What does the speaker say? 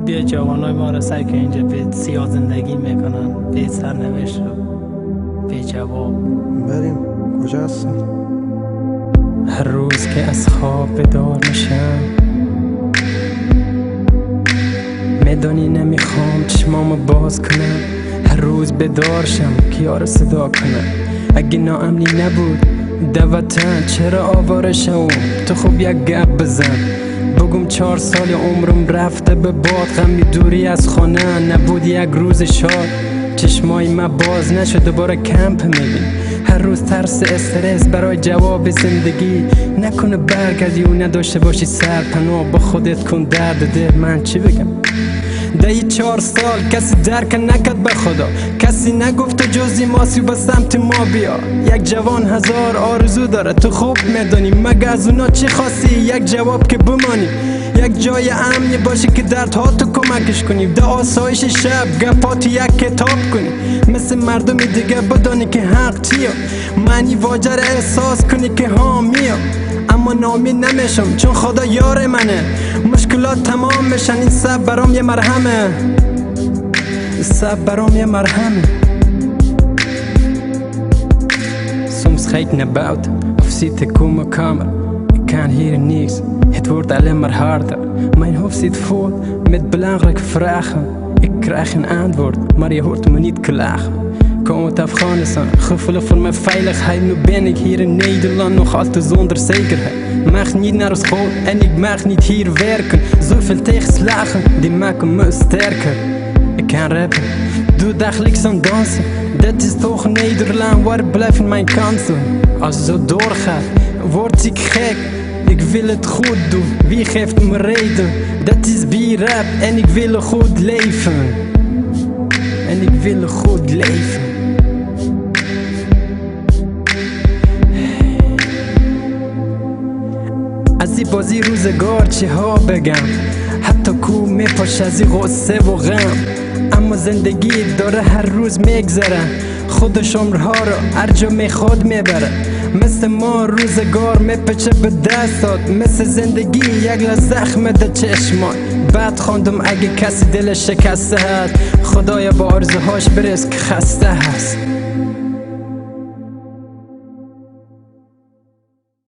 بیا جوانای ما را سر که اینجا به سیاه زندگی میکنن، به سرنوشت و به جواب. بریم کجا هستن؟ هر روز که از خواب بیدار میشم میدانی نمیخوام چشمامو باز کنم. هر روز بیدار شم که یارو صدا کنم. اگه ناامنی نبود در وطن چرا آواره شم؟ تو خوب یک گپ بزن بگم 4 سال عمرم رفته به باد. غمی دوری از خانه نبود یک روز شاد. چشمای من باز نشد دوباره کمپ میبین. هر روز ترس استرس برای جواب زندگی. نکنه برگردی و نداشته باشی سرپناه. با خودت کن درد دل. من چی بگم؟ ده 4 سال کسی درک نکرد به خدا. کسی نگفت جزی ماسی به سمت ما بیا. یک جوان 1000 آرزو داره تو خوب میدانی. مگه از اونا چی خواستی؟ یک جواب که بمانی. یک جای امنی باشه که دردها تو کمکش کنی. ده آسایش شب گپاتو یک کتاب کنی. مثل مردم دیگه بدانی که حق چیه. معنی واجر احساس کنی که ها میام. اما نامید نمیشم چون خدا یار منه. مشکلات تمام میشن. این صبر برام یه مرهمه. صبر برام یه مرهمه. Soms ga ik naar buiten of zit ik op mijn kamer. Ik kan hier niks, het wordt alleen maar harder. Mijn hoofd zit vol met belangrijke vragen. Ik krijg geen antwoord, maar je hoort me niet klagen. Kom uit Afghanistan, gevoelig voor mijn veiligheid. Nu ben ik hier in Nederland nog altijd zonder zekerheid. Mag niet naar school en ik mag niet hier werken. Zoveel tegenslagen, die maken me sterker. Ik kan rappen, doe dagelijks aan dansen. Dat is toch Nederland, waar blijven mijn kansen? Als het zo doorgaat, word ik gek. Ik wil het goed doen, wie geeft me reden? Dat is B-rap en ik wil een goed leven. En ik wil een goed leven. از این بازی روزگار چه ها بگم. حتی کو میپاش از این غصه و غم. اما زندگی داره هر روز میگذره. خودش عمرها رو هر جا میخواد میبره. مثل ما روزگار میپچه به دستات. مثل زندگی یک زخم در چشمان. بعد خواندم اگه کسی دلش شکسته هست خدایا با آرزوهاش برس که خسته هست.